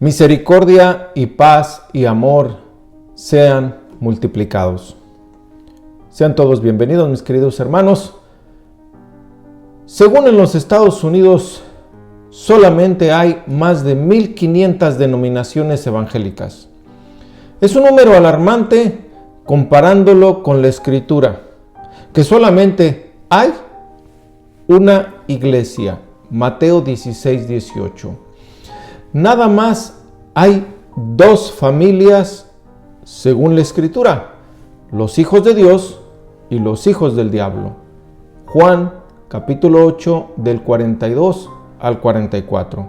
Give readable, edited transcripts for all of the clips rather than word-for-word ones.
Misericordia y paz y amor sean multiplicados. Sean todos bienvenidos, mis queridos hermanos. Según en los Estados Unidos, solamente hay más de 1,500 denominaciones evangélicas. Es un número alarmante comparándolo con la Escritura, que solamente hay una iglesia, Mateo 16:18. Nada más hay 2 familias según la Escritura, los hijos de Dios y los hijos del diablo. Juan capítulo 8 del 42 al 44.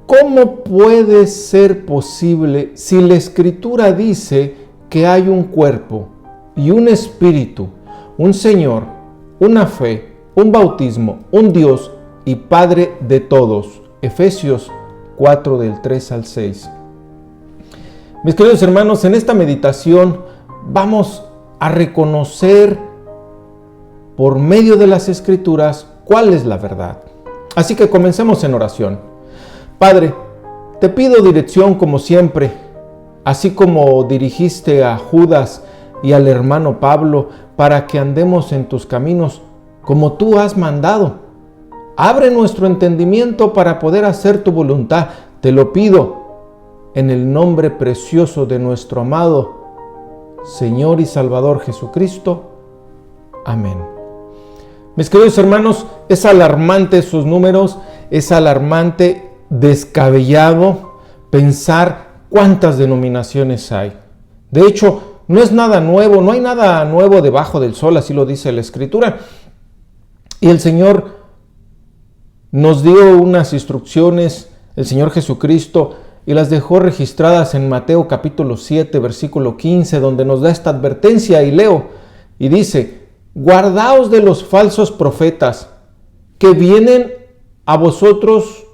¿Cómo puede ser posible si la Escritura dice que hay un cuerpo y un espíritu, un Señor, una fe, un bautismo, un Dios y Padre de todos? Efesios 4 del 3 al 6. Mis queridos hermanos, en esta meditación vamos a reconocer por medio de las Escrituras cuál es la verdad. Así que comencemos en oración. Padre, te pido dirección como siempre, así como dirigiste a Judas y al hermano Pablo para que andemos en tus caminos como tú has mandado. Abre nuestro entendimiento para poder hacer tu voluntad. Te lo pido en el nombre precioso de nuestro amado Señor y Salvador Jesucristo. Amén. Mis queridos hermanos, es alarmante esos números, es alarmante, descabellado pensar cuántas denominaciones hay. De hecho, no es nada nuevo, no hay nada nuevo debajo del sol, así lo dice la Escritura. Y el Señor nos dio unas instrucciones, el Señor Jesucristo, y las dejó registradas en Mateo capítulo 7, versículo 15, donde nos da esta advertencia, y leo, y dice: guardaos de los falsos profetas, que vienen a vosotros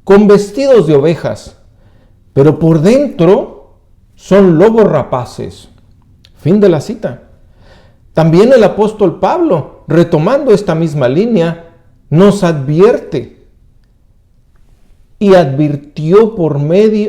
con vestidos de ovejas, pero por dentro son lobos rapaces. Fin de la cita. También el apóstol Pablo, retomando esta misma línea, nos advierte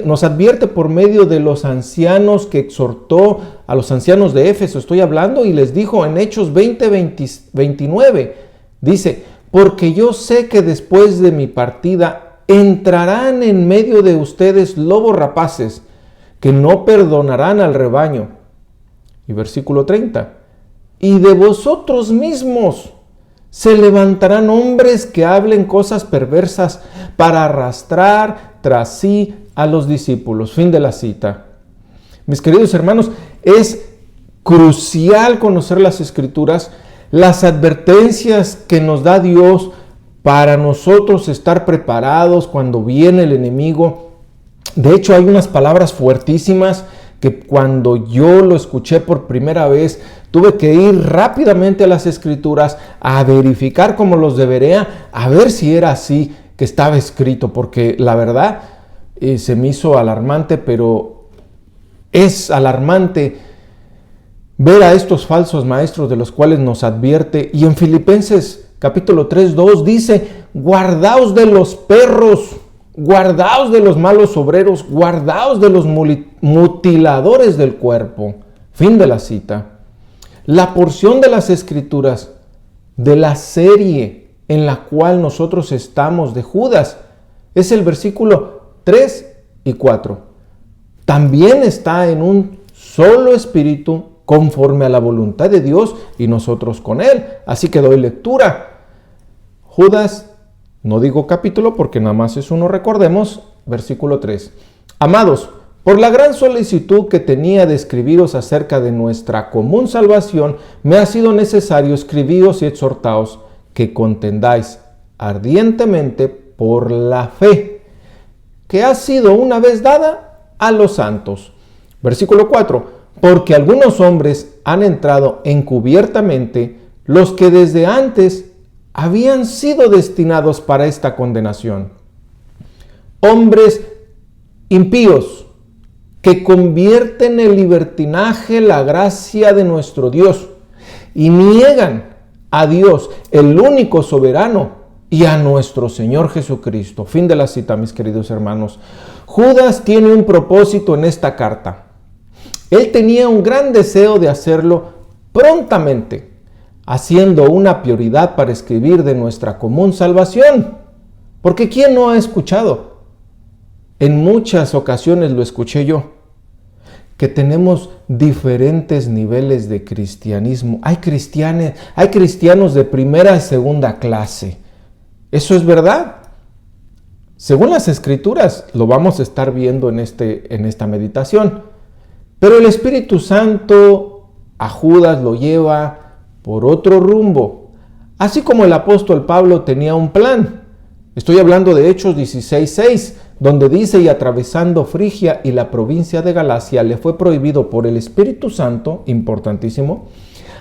nos advierte por medio de los ancianos que exhortó a los ancianos de Éfeso. Estoy hablando, y les dijo en Hechos 20:29, dice: porque yo sé que después de mi partida entrarán en medio de ustedes lobos rapaces que no perdonarán al rebaño. Y versículo 30, y de vosotros mismos se levantarán hombres que hablen cosas perversas para arrastrar tras sí a los discípulos. Fin de la cita. Mis queridos hermanos, es crucial conocer las Escrituras, las advertencias que nos da Dios para nosotros estar preparados cuando viene el enemigo. De hecho, hay unas palabras fuertísimas que cuando yo lo escuché por primera vez, tuve que ir rápidamente a las Escrituras a verificar cómo los debería, a ver si era así que estaba escrito, porque la verdad se me hizo alarmante, pero es alarmante ver a estos falsos maestros de los cuales nos advierte. Y en Filipenses capítulo 3:2 dice: guardaos de los perros, guardaos de los malos obreros, guardaos de los mutiladores del cuerpo. Fin de la cita. La porción de las Escrituras de la serie en la cual nosotros estamos de Judas es el versículo 3 y 4. También está en un solo espíritu, conforme a la voluntad de Dios, y nosotros con él. Así que doy lectura. Judas, no digo capítulo porque nada más es uno, recordemos, versículo 3. Amados, por la gran solicitud que tenía de escribiros acerca de nuestra común salvación, me ha sido necesario escribiros y exhortaos que contendáis ardientemente por la fe que ha sido una vez dada a los santos. Versículo 4. Porque algunos hombres han entrado encubiertamente, los que desde antes habían sido destinados para esta condenación. Hombres impíos que convierten en libertinaje la gracia de nuestro Dios y niegan a Dios, el único soberano, y a nuestro Señor Jesucristo. Fin de la cita, mis queridos hermanos. Judas tiene un propósito en esta carta. Él tenía un gran deseo de hacerlo prontamente, haciendo una prioridad para escribir de nuestra común salvación. Porque ¿quién no ha escuchado? En muchas ocasiones lo escuché yo, que tenemos diferentes niveles de cristianismo. Hay cristianos de primera y segunda clase. ¿Eso es verdad? Según las Escrituras, lo vamos a estar viendo en esta meditación. Pero el Espíritu Santo a Judas lo lleva por otro rumbo. Así como el apóstol Pablo tenía un plan. Estoy hablando de Hechos 16:6, donde dice: y atravesando Frigia y la provincia de Galacia, le fue prohibido por el Espíritu Santo, importantísimo,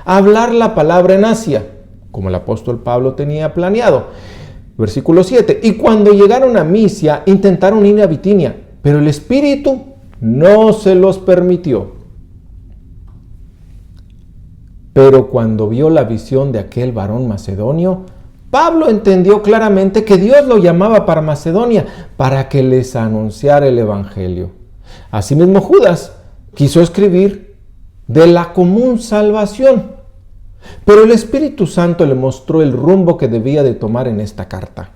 hablar la palabra en Asia, como el apóstol Pablo tenía planeado. Versículo 7, y cuando llegaron a Misia, intentaron ir a Bitinia, pero el Espíritu no se los permitió. Pero cuando vio la visión de aquel varón macedonio, Pablo entendió claramente que Dios lo llamaba para Macedonia, para que les anunciara el Evangelio. Asimismo, Judas quiso escribir de la común salvación, pero el Espíritu Santo le mostró el rumbo que debía de tomar en esta carta.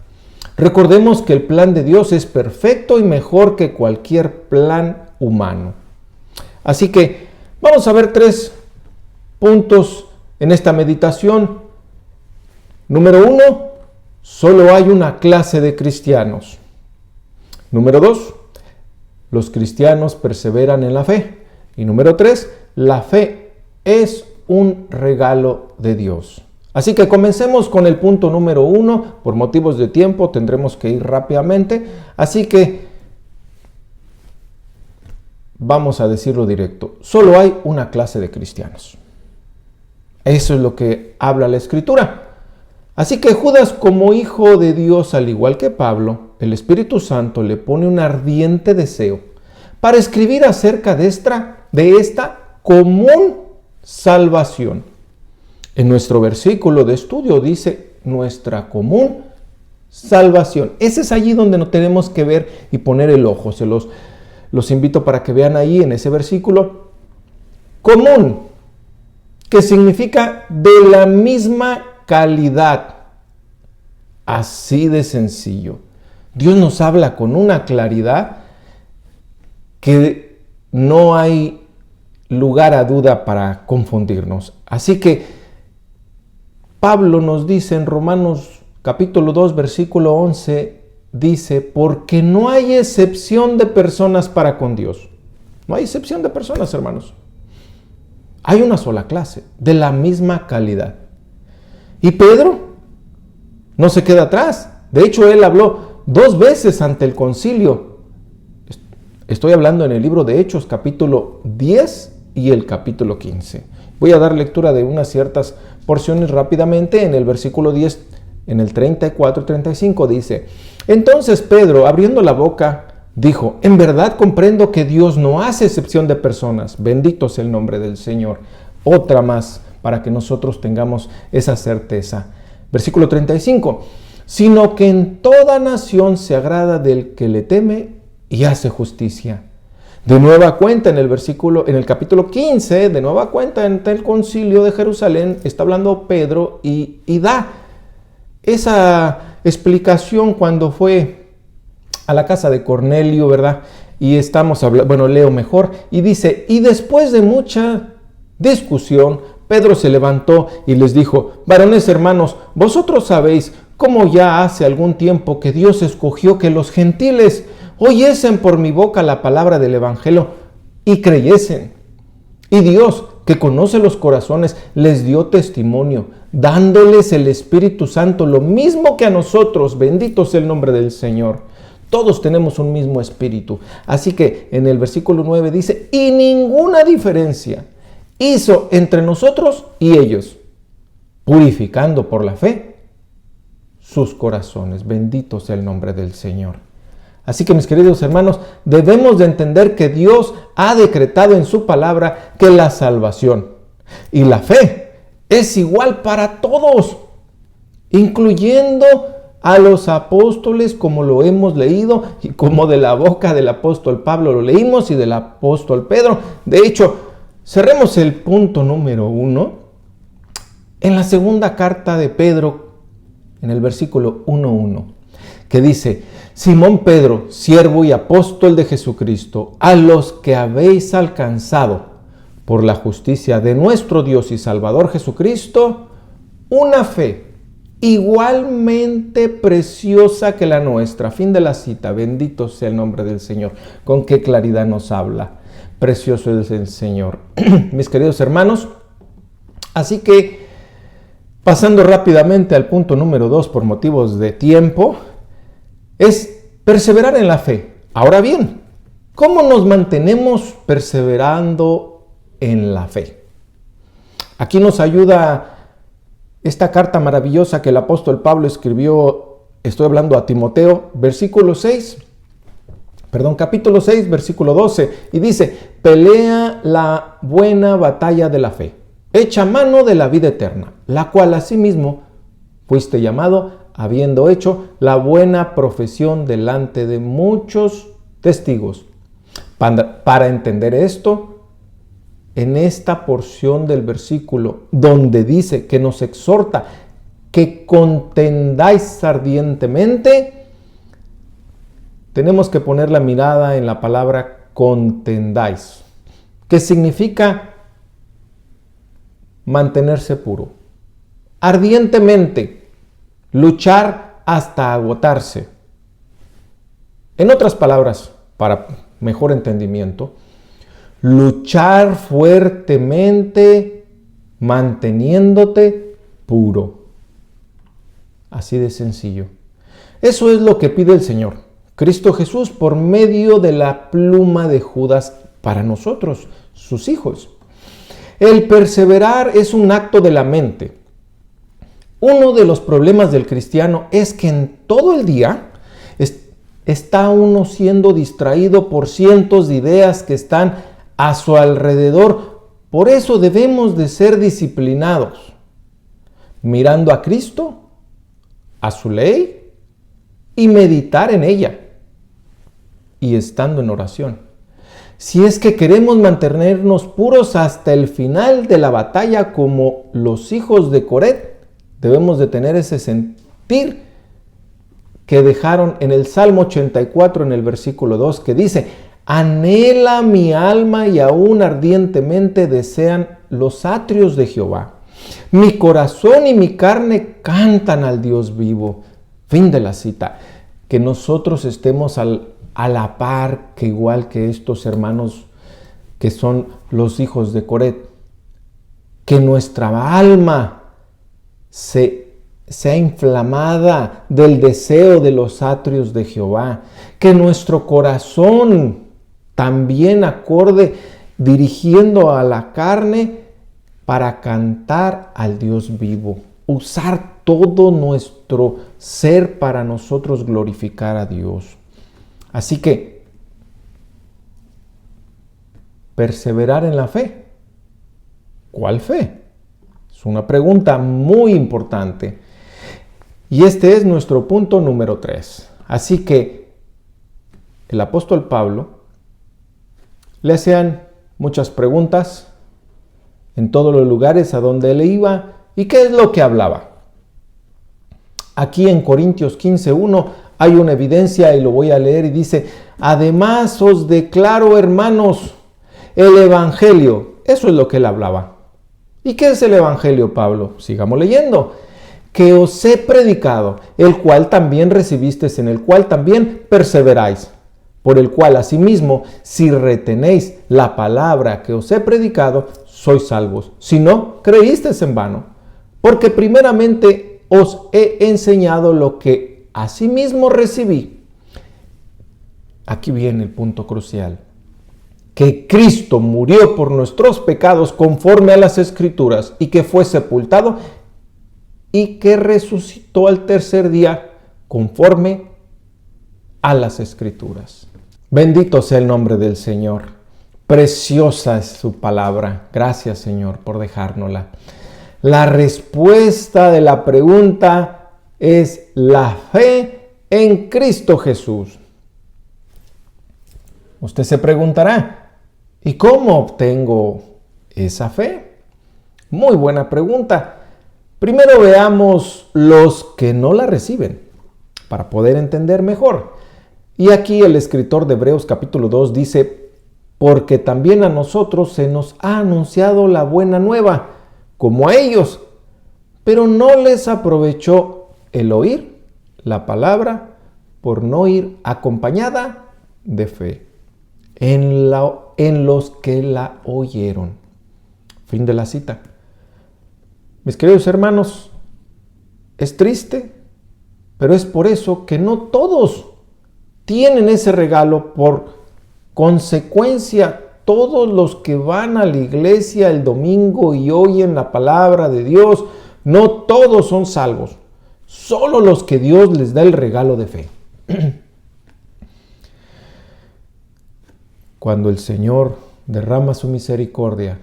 Recordemos que el plan de Dios es perfecto y mejor que cualquier plan humano. Así que vamos a ver 3 puntos en esta meditación. Número 1, solo hay una clase de cristianos. Número 2, los cristianos perseveran en la fe. Y número 3, la fe es un regalo de Dios. Así que comencemos con el punto número 1. Por motivos de tiempo tendremos que ir rápidamente. Así que vamos a decirlo directo. Solo hay una clase de cristianos. Eso es lo que habla la Escritura. Así que Judas, como hijo de Dios, al igual que Pablo, el Espíritu Santo le pone un ardiente deseo para escribir acerca de esta común salvación. En nuestro versículo de estudio dice nuestra común salvación. Ese es allí donde nos tenemos que ver y poner el ojo. Los invito para que vean ahí en ese versículo. Común, que significa de la misma calidad. Así de sencillo. Dios nos habla con una claridad que no hay lugar a duda para confundirnos. Así que Pablo nos dice en Romanos capítulo 2, versículo 11, dice: porque no hay excepción de personas para con Dios. No hay excepción de personas, hermanos. Hay una sola clase, de la misma calidad. Y Pedro no se queda atrás. De hecho, él habló 2 veces ante el concilio. Estoy hablando en el libro de Hechos, capítulo 10 y el capítulo 15. Voy a dar lectura de unas ciertas porciones rápidamente. En el versículo 10, en el 34 y 35 dice: entonces Pedro, abriendo la boca, dijo: en verdad comprendo que Dios no hace excepción de personas. Bendito sea el nombre del Señor. Otra más para que nosotros tengamos esa certeza. Versículo 35. Sino que en toda nación se agrada del que le teme y hace justicia. De nueva cuenta en el capítulo 15, de nueva cuenta en el concilio de Jerusalén, está hablando Pedro y da esa explicación cuando fue a la casa de Cornelio, ¿verdad? Y estamos hablando, leo mejor, y dice: y después de mucha discusión, Pedro se levantó y les dijo: varones hermanos, vosotros sabéis cómo ya hace algún tiempo que Dios escogió que los gentiles oyesen por mi boca la palabra del Evangelio y creyesen. Y Dios, que conoce los corazones, les dio testimonio, dándoles el Espíritu Santo, lo mismo que a nosotros. Bendito sea el nombre del Señor. Todos tenemos un mismo espíritu. Así que en el versículo 9 dice: y ninguna diferencia hizo entre nosotros y ellos, purificando por la fe sus corazones. Bendito sea el nombre del Señor. Así que, mis queridos hermanos, debemos de entender que Dios ha decretado en su palabra que la salvación y la fe es igual para todos, incluyendo a los apóstoles, como lo hemos leído y como de la boca del apóstol Pablo lo leímos y del apóstol Pedro. De hecho, cerremos el punto número 1 en la segunda carta de Pedro, en el versículo 1:1, que dice: Simón Pedro, siervo y apóstol de Jesucristo, a los que habéis alcanzado por la justicia de nuestro Dios y Salvador Jesucristo, una fe igualmente preciosa que la nuestra. Fin de la cita. Bendito sea el nombre del Señor. Con qué claridad nos habla. Precioso es el Señor. Mis queridos hermanos, así que pasando rápidamente al punto número 2 por motivos de tiempo, es perseverar en la fe. Ahora bien, ¿cómo nos mantenemos perseverando en la fe? Aquí nos ayuda esta carta maravillosa que el apóstol Pablo escribió, estoy hablando a Timoteo, capítulo 6, versículo 12, y dice: pelea la buena batalla de la fe, echa mano de la vida eterna, la cual asimismo fuiste llamado, habiendo hecho la buena profesión delante de muchos testigos. Para entender esto, en esta porción del versículo donde dice que nos exhorta que contendáis ardientemente, tenemos que poner la mirada en la palabra contendáis, que significa mantenerse puro, ardientemente, luchar hasta agotarse. En otras palabras, para mejor entendimiento, luchar fuertemente, manteniéndote puro. Así de sencillo. Eso es lo que pide el Señor, Cristo Jesús, por medio de la pluma de Judas para nosotros, sus hijos. El perseverar es un acto de la mente. Uno de los problemas del cristiano es que en todo el día está uno siendo distraído por cientos de ideas que están a su alrededor. Por eso debemos de ser disciplinados, mirando a Cristo, a su ley, y meditar en ella, y estando en oración. Si es que queremos mantenernos puros hasta el final de la batalla como los hijos de Coret, debemos de tener ese sentir que dejaron en el Salmo 84, en el versículo 2, que dice: anhela mi alma y aún ardientemente desean los atrios de Jehová. Mi corazón y mi carne cantan al Dios vivo. Fin de la cita. Que nosotros estemos a la par, que igual que estos hermanos que son los hijos de Coret, que nuestra alma sea inflamada del deseo de los atrios de Jehová, que nuestro corazón también acorde, dirigiendo a la carne para cantar al Dios vivo. Usar todo nuestro ser para nosotros glorificar a Dios. Así que, perseverar en la fe. ¿Cuál fe? Es una pregunta muy importante. Y este es nuestro punto número 3. Así que el apóstol Pablo le hacían muchas preguntas en todos los lugares a donde él iba. ¿Y qué es lo que hablaba? Aquí en Corintios 15:1 hay una evidencia y lo voy a leer y dice: además os declaro, hermanos, el evangelio. Eso es lo que él hablaba. ¿Y qué es el evangelio, Pablo? Sigamos leyendo. Que os he predicado, el cual también recibisteis, en el cual también perseveráis, por el cual asimismo, si retenéis la palabra que os he predicado, sois salvos. Si no, creísteis en vano, porque primeramente os he enseñado lo que asimismo recibí. Aquí viene el punto crucial. Que Cristo murió por nuestros pecados conforme a las Escrituras, y que fue sepultado y que resucitó al tercer día conforme a las Escrituras. Bendito sea el nombre del Señor. Preciosa es su palabra. Gracias, Señor, por dejárnosla. La respuesta de la pregunta es la fe en Cristo Jesús. Usted se preguntará, ¿y cómo obtengo esa fe? Muy buena pregunta. Primero veamos los que no la reciben, para poder entender mejor. Y aquí el escritor de Hebreos capítulo 2 dice, porque también a nosotros se nos ha anunciado la buena nueva, como a ellos, pero no les aprovechó el oír la palabra por no ir acompañada de fe en los que la oyeron. Fin de la cita. Mis queridos hermanos, es triste, pero es por eso que no todos tienen ese regalo. Por consecuencia, todos los que van a la iglesia el domingo y oyen la palabra de Dios, no todos son salvos. Solo los que Dios les da el regalo de fe. Cuando el Señor derrama su misericordia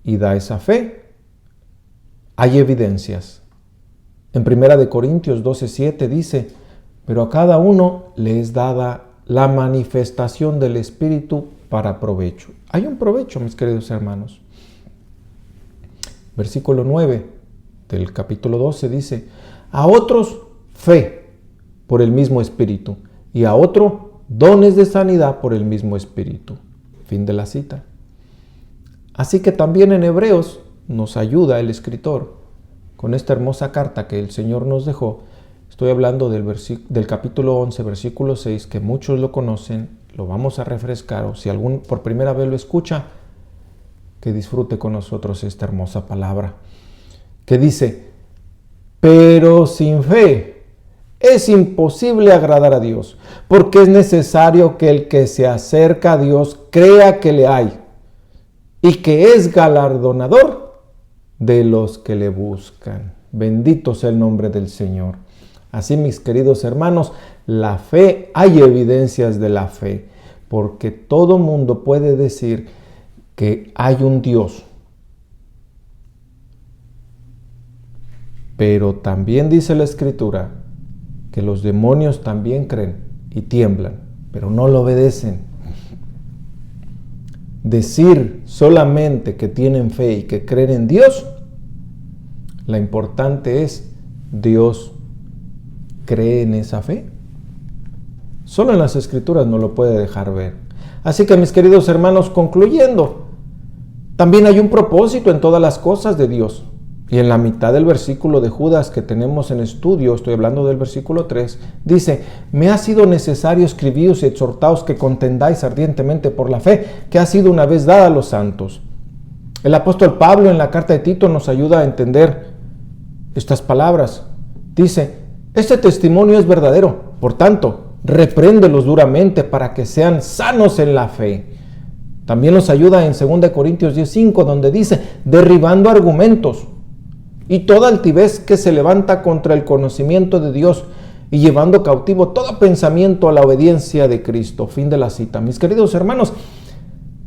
y da esa fe, hay evidencias. En 1 Corintios 12:7 dice, pero a cada uno le es dada la manifestación del Espíritu para provecho. Hay un provecho, mis queridos hermanos. Versículo 9 del capítulo 12 dice, a otros fe por el mismo Espíritu y a otro dones de sanidad por el mismo Espíritu. Fin de la cita. Así que también en Hebreos nos ayuda el escritor con esta hermosa carta que el Señor nos dejó. Estoy hablando del capítulo 11, versículo 6, que muchos lo conocen, lo vamos a refrescar, o si algún por primera vez lo escucha, que disfrute con nosotros esta hermosa palabra, que dice, pero sin fe es imposible agradar a Dios, porque es necesario que el que se acerca a Dios crea que le hay y que es galardonador de los que le buscan. Bendito sea el nombre del Señor. Así, mis queridos hermanos, la fe, hay evidencias de la fe, porque todo mundo puede decir que hay un Dios. Pero también dice la Escritura que los demonios también creen y tiemblan, pero no lo obedecen. Decir solamente que tienen fe y que creen en Dios, lo importante es, Dios cree en esa fe. Solo en las Escrituras no lo puede dejar ver. Así que, mis queridos hermanos, concluyendo, también hay un propósito en todas las cosas de Dios. Y en la mitad del versículo de Judas que tenemos en estudio, estoy hablando del versículo 3, dice, me ha sido necesario escribiros y exhortaos que contendáis ardientemente por la fe que ha sido una vez dada a los santos. El apóstol Pablo en la carta de Tito nos ayuda a entender estas palabras. Dice, este testimonio es verdadero, por tanto, repréndelos duramente para que sean sanos en la fe. También nos ayuda en 2 Corintios 10:5, donde dice, derribando argumentos y toda altivez que se levanta contra el conocimiento de Dios y llevando cautivo todo pensamiento a la obediencia de Cristo. Fin de la cita. Mis queridos hermanos,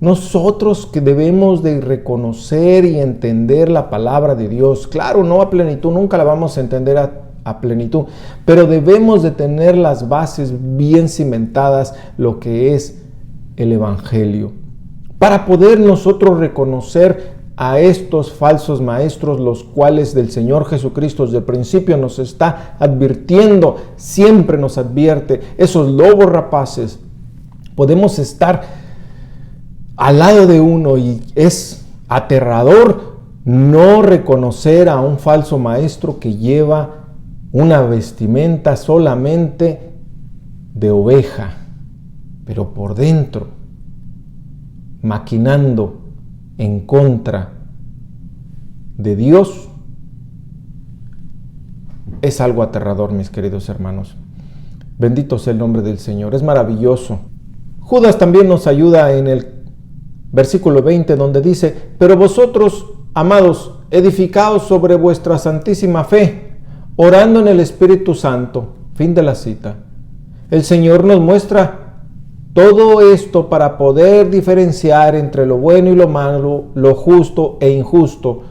nosotros que debemos de reconocer y entender la palabra de Dios, claro, no a plenitud, nunca la vamos a entender a plenitud, pero debemos de tener las bases bien cimentadas, lo que es el Evangelio, para poder nosotros reconocer a estos falsos maestros, los cuales del Señor Jesucristo desde el principio nos está advirtiendo, siempre nos advierte, esos lobos rapaces. Podemos estar al lado de uno y es aterrador no reconocer a un falso maestro que lleva una vestimenta solamente de oveja, pero por dentro, maquinando en contra de Dios, es algo aterrador, mis queridos hermanos. Bendito sea el nombre del Señor, es maravilloso. Judas también nos ayuda en el versículo 20, donde dice, pero vosotros, amados, edificaos sobre vuestra santísima fe, orando en el Espíritu Santo. Fin de la cita. El Señor nos muestra todo esto para poder diferenciar entre lo bueno y lo malo, lo justo e injusto,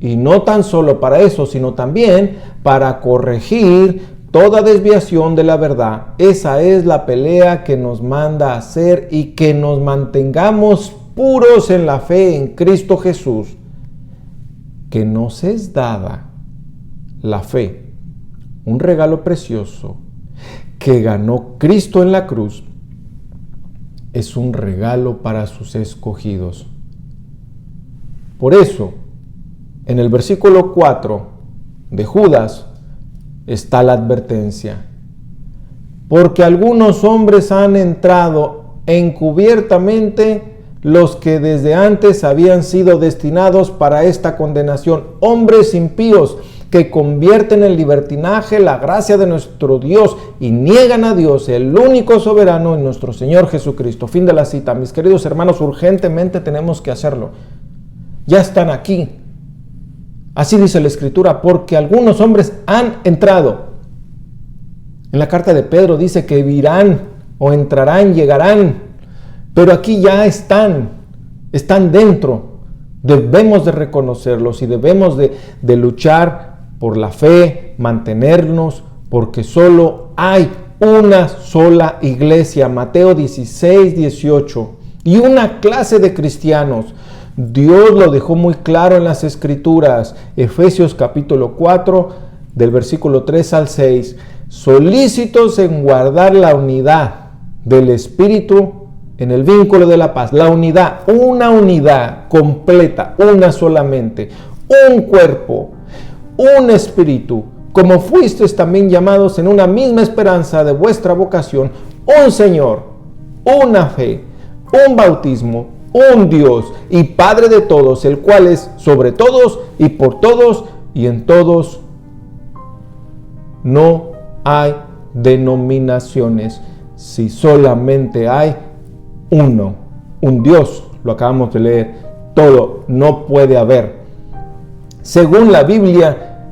Y no tan solo para eso, sino también para corregir toda desviación de la verdad. Esa es la pelea que nos manda a hacer, y que nos mantengamos puros en la fe en Cristo Jesús, que nos es dada la fe, un regalo precioso que ganó Cristo en la cruz. Es un regalo para sus escogidos. Por eso, en el versículo 4 de Judas está la advertencia. Porque algunos hombres han entrado encubiertamente, los que desde antes habían sido destinados para esta condenación, hombres impíos que convierten en libertinaje la gracia de nuestro Dios y niegan a Dios, el único soberano, en nuestro Señor Jesucristo. Fin de la cita. Mis queridos hermanos, urgentemente tenemos que hacerlo. Ya están aquí. Así dice la Escritura, porque algunos hombres han entrado. En la carta de Pedro dice que irán o entrarán, llegarán, pero aquí ya están dentro. Debemos de reconocerlos y debemos de luchar por la fe, mantenernos, porque solo hay una sola iglesia, Mateo 16, 18, y una clase de cristianos. Dios lo dejó muy claro en las Escrituras, Efesios capítulo 4, del versículo 3 al 6, solícitos en guardar la unidad del Espíritu en el vínculo de la paz. La unidad, una unidad completa, una solamente, un cuerpo, un espíritu, como fuisteis también llamados en una misma esperanza de vuestra vocación, un Señor, una fe, un bautismo, un Dios y Padre de todos, el cual es sobre todos y por todos y en todos. No hay denominaciones, si solamente hay uno, un Dios. Lo acabamos de leer. Todo, no puede haber. Según la Biblia,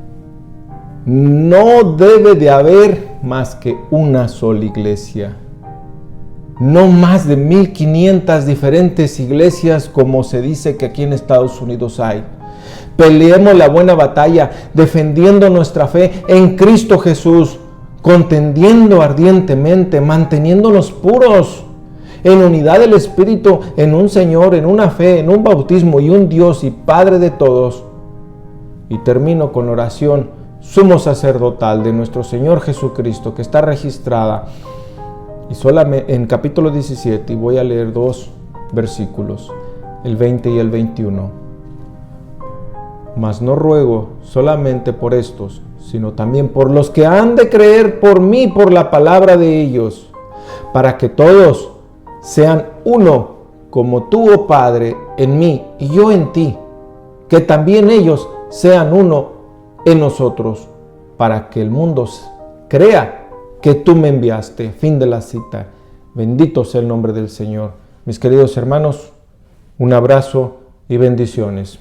no debe de haber más que una sola iglesia. No más de 1500 diferentes iglesias como se dice que aquí en Estados Unidos hay. Peleemos la buena batalla, defendiendo nuestra fe en Cristo Jesús, contendiendo ardientemente, manteniéndonos puros, en unidad del Espíritu, en un Señor, en una fe, en un bautismo y un Dios y Padre de todos. Y termino con la oración sumo sacerdotal de nuestro Señor Jesucristo, que está registrada y solamente en capítulo 17, y voy a leer 2 versículos, el 20 y el 21. Mas no ruego solamente por estos, sino también por los que han de creer por mí, por la palabra de ellos, para que todos sean uno, como tú, oh Padre, en mí y yo en ti, que también ellos sean uno en nosotros, para que el mundo crea que tú me enviaste. Fin de la cita. Bendito sea el nombre del Señor. Mis queridos hermanos, un abrazo y bendiciones.